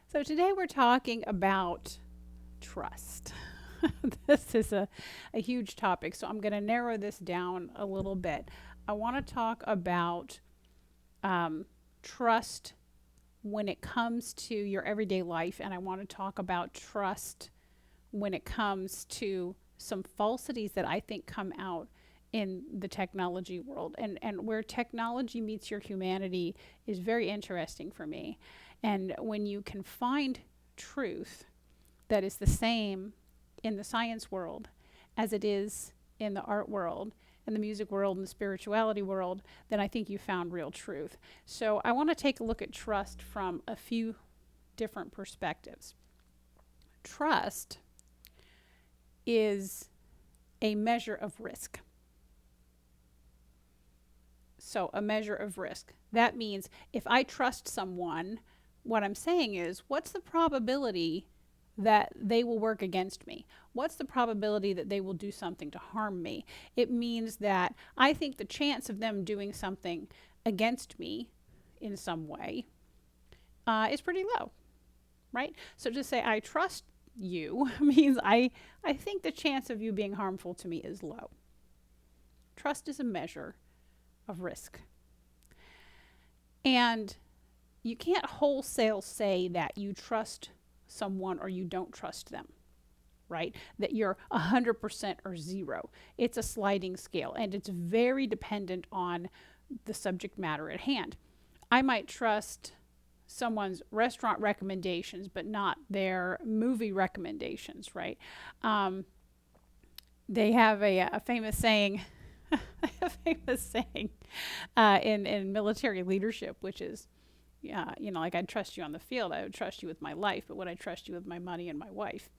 So today we're talking about trust. This is a huge topic, so I'm going to narrow this down a little bit. I want to talk about trust when it comes to your everyday life, and I want to talk about trust when it comes to some falsities that I think come out in the technology world. And where technology meets your humanity is very interesting for me. And when you can find truth that is the same in the science world as it is in the art world, in the music world, and the spirituality world, then I think you found real truth. So I want to take a look at trust from a few different perspectives. Trust is a measure of risk. So a measure of risk. That means if I trust someone, what I'm saying is, what's the probability that they will work against me? What's the probability that they will do something to harm me? It means that I think the chance of them doing something against me in some way is pretty low, right? So to say I trust you means I think the chance of you being harmful to me is low. Trust is a measure of risk. And you can't wholesale say that you trust someone or you don't trust them, right? That you're 100% or zero. It's a sliding scale, and it's very dependent on the subject matter at hand. I might trust someone's restaurant recommendations, but not their movie recommendations, right? They have a famous saying, in military leadership, which is, like I'd trust you on the field, I would trust you with my life, but would I trust you with my money and my wife?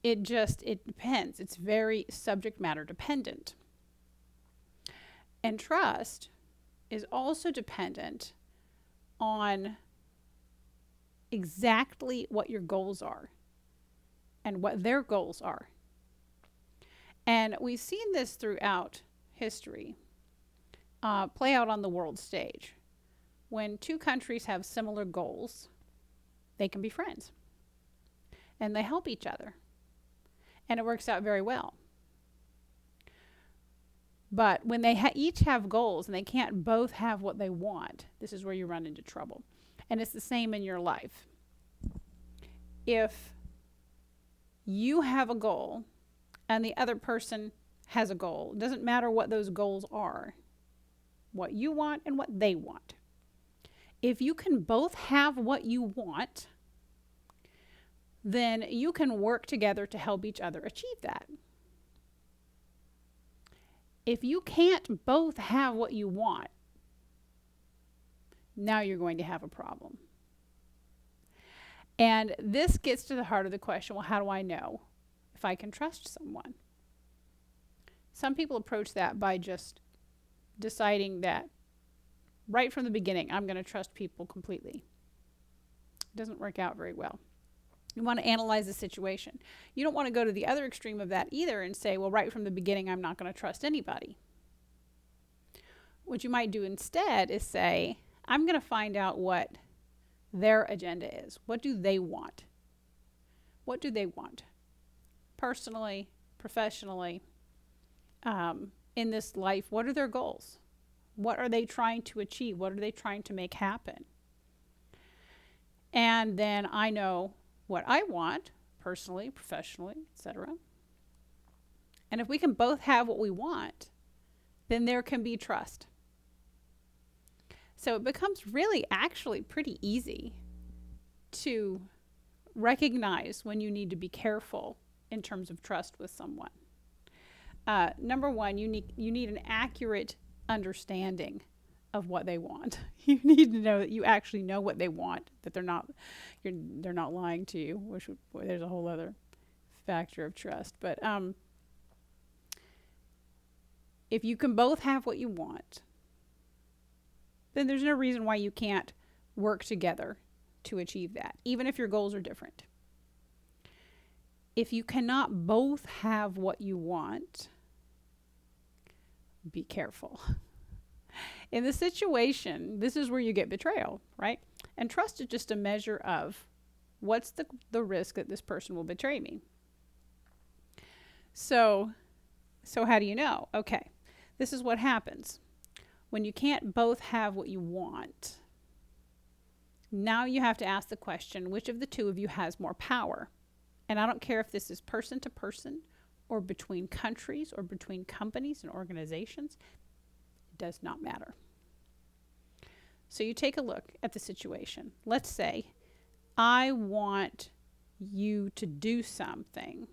It depends. It's very subject matter dependent. And trust is also dependent on exactly what your goals are and what their goals are. And we've seen this throughout history play out on the world stage. When two countries have similar goals, they can be friends. And they help each other. And it works out very well. But when they each have goals and they can't both have what they want, this is where you run into trouble. And it's the same in your life. If you have a goal and the other person has a goal, it doesn't matter what those goals are, what you want and what they want. If you can both have what you want, then you can work together to help each other achieve that. If you can't both have what you want, now you're going to have a problem. And this gets to the heart of the question, well, how do I know if I can trust someone? Some people approach that by just deciding that right from the beginning, I'm going to trust people completely. It doesn't work out very well. You want to analyze the situation. You don't want to go to the other extreme of that either and say, well, right from the beginning, I'm not going to trust anybody. What you might do instead is say, I'm going to find out what their agenda is. What do they want? What do they want? Personally, professionally, in this life, what are their goals? What are they trying to achieve? What are they trying to make happen? And then I know what I want, personally, professionally, etc. And if we can both have what we want, then there can be trust. So it becomes really actually pretty easy to recognize when you need to be careful in terms of trust with someone. Number one, you need an accurate understanding of what they want. You need to know that you actually know what they want, that they're not lying to you, which there's a whole other factor of trust. But if you can both have what you want, then there's no reason why you can't work together to achieve that, even if your goals are different. If you cannot both have what you want, be careful. In the situation, this is where you get betrayal, right? And trust is just a measure of what's the risk that this person will betray me. So how do you know? Okay, this is what happens. When you can't both have what you want, now you have to ask the question, which of the two of you has more power? And I don't care if this is person to person or between countries or between companies and organizations. It does not matter. So you take a look at the situation. Let's say I want you to do something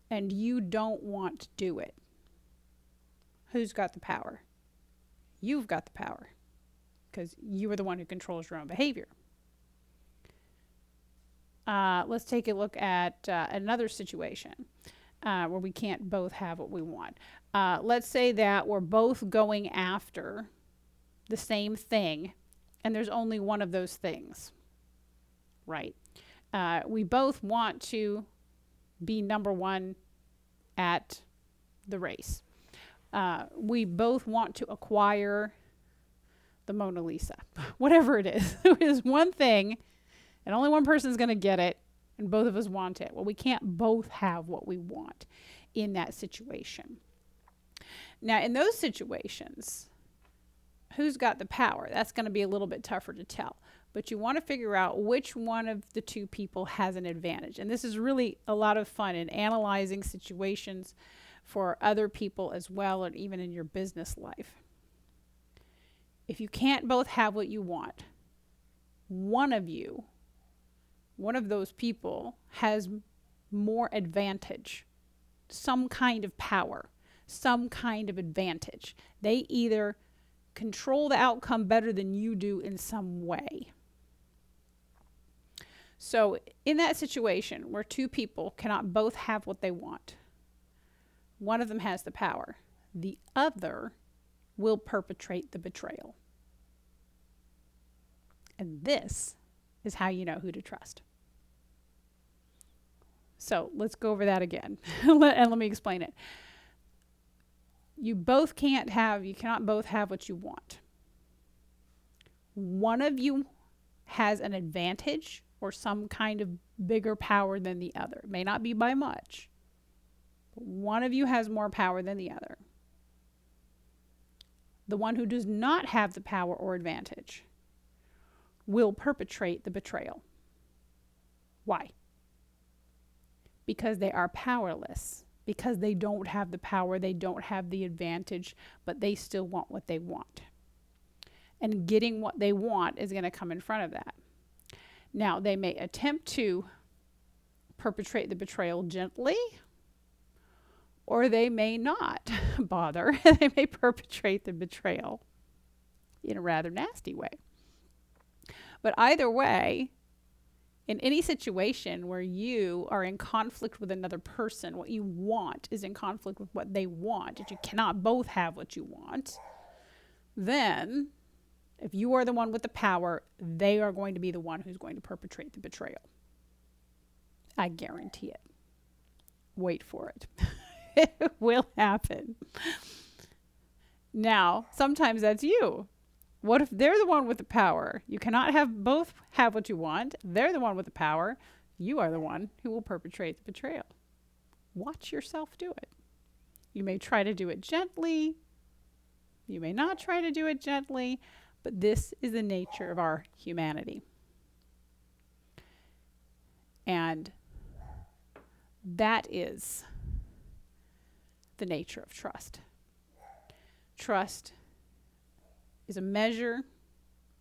and you don't want to do it. Who's got the power? You've got the power because you are the one who controls your own behavior. Let's take a look at another situation where we can't both have what we want. Let's say that we're both going after the same thing and there's only one of those things, right? We both want to be number one at the race. We both want to acquire the Mona Lisa, whatever it is. There is one thing and only one person is going to get it and both of us want it. Well, we can't both have what we want in that situation. Now, in those situations, who's got the power? That's going to be a little bit tougher to tell. But you want to figure out which one of the two people has an advantage. And this is really a lot of fun in analyzing situations for other people as well, and even in your business life. If you can't both have what you want, one of those people has more advantage, some kind of power, some kind of advantage. They either control the outcome better than you do in some way. So in that situation where two people cannot both have what they want, one of them has the power. The other will perpetrate the betrayal. And this is how you know who to trust. So let's go over that again. And let me explain it. You cannot both have what you want. One of you has an advantage or some kind of bigger power than the other. It may not be by much. But one of you has more power than the other. The one who does not have the power or advantage will perpetrate the betrayal. Why? Because they are powerless. Because they don't have the power, they don't have the advantage, but they still want what they want. And getting what they want is going to come in front of that. Now, they may attempt to perpetrate the betrayal gently, or they may not bother. They may perpetrate the betrayal in a rather nasty way. But either way, in any situation where you are in conflict with another person, what you want is in conflict with what they want, if you cannot both have what you want, then if you are the one with the power, they are going to be the one who's going to perpetrate the betrayal. I guarantee it. Wait for it. It will happen. Now, sometimes that's you. What if they're the one with the power? You cannot both have what you want. They're the one with the power. You are the one who will perpetrate the betrayal. Watch yourself do it. You may try to do it gently. You may not try to do it gently, but this is the nature of our humanity. And that is the nature of trust. Trust is a measure,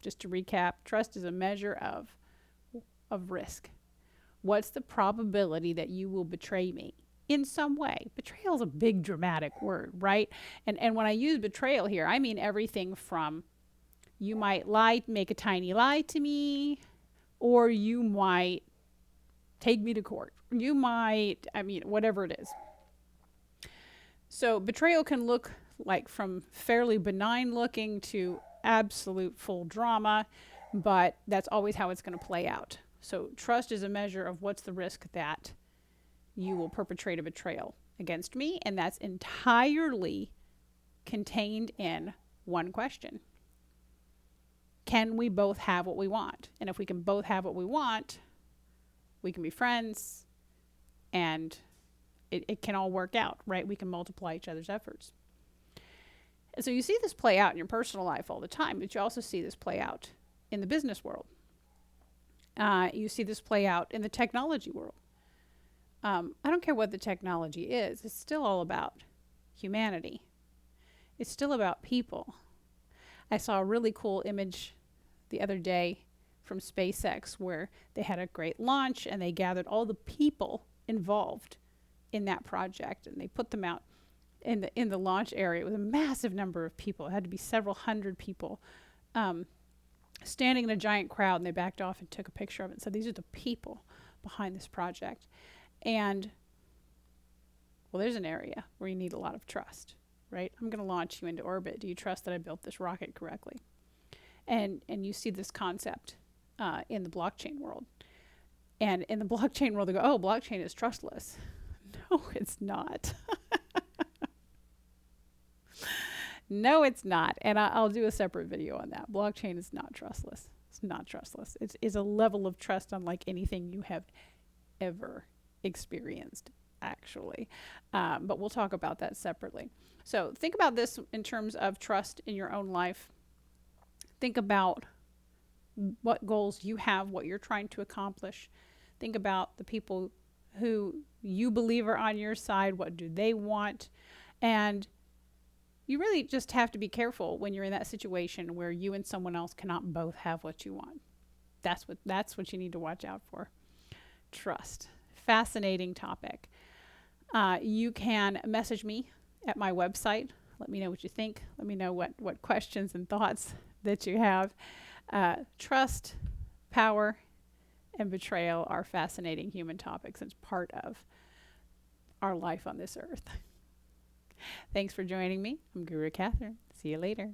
just to recap, trust is a measure of risk. What's the probability that you will betray me in some way? Betrayal is a big dramatic word, right? And when I use betrayal here, I mean everything from you might lie, make a tiny lie to me, or you might take me to court. You might, whatever it is. So betrayal can look like from fairly benign looking to absolute full drama, but that's always how it's going to play out. So trust is a measure of what's the risk that you will perpetrate a betrayal against me, and that's entirely contained in one question. Can we both have what we want? And if we can both have what we want, we can be friends, and it can all work out, right? We can multiply each other's efforts. And so you see this play out in your personal life all the time, but you also see this play out in the business world. You see this play out in the technology world. I don't care what the technology is. It's still all about humanity. It's still about people. I saw a really cool image the other day from SpaceX where they had a great launch and they gathered all the people involved in that project, and they put them out in the launch area. It was a massive number of people. It had to be several hundred people standing in a giant crowd, and they backed off and took a picture of it and said, these are the people behind this project. And well, there's an area where you need a lot of trust, right? I'm going to launch you into orbit. Do you trust that I built this rocket correctly? And you see this concept in the blockchain world. And in the blockchain world, they go, oh, blockchain is trustless. No, it's not. No, it's not. And I'll do a separate video on that. Blockchain is not trustless. It's not trustless. It's a level of trust unlike anything you have ever experienced, actually. But we'll talk about that separately. So think about this in terms of trust in your own life. Think about what goals you have, what you're trying to accomplish. Think about the people who you believe are on your side. What do they want? And you really just have to be careful when you're in that situation where you and someone else cannot both have what you want. That's what you need to watch out for. Trust. Fascinating topic. You can message me at my website. Let me know what you think. Let me know what questions and thoughts that you have. Trust, power, and betrayal are fascinating human topics. It's part of our life on this earth. Thanks for joining me. I'm Guru Kathryn. See you later.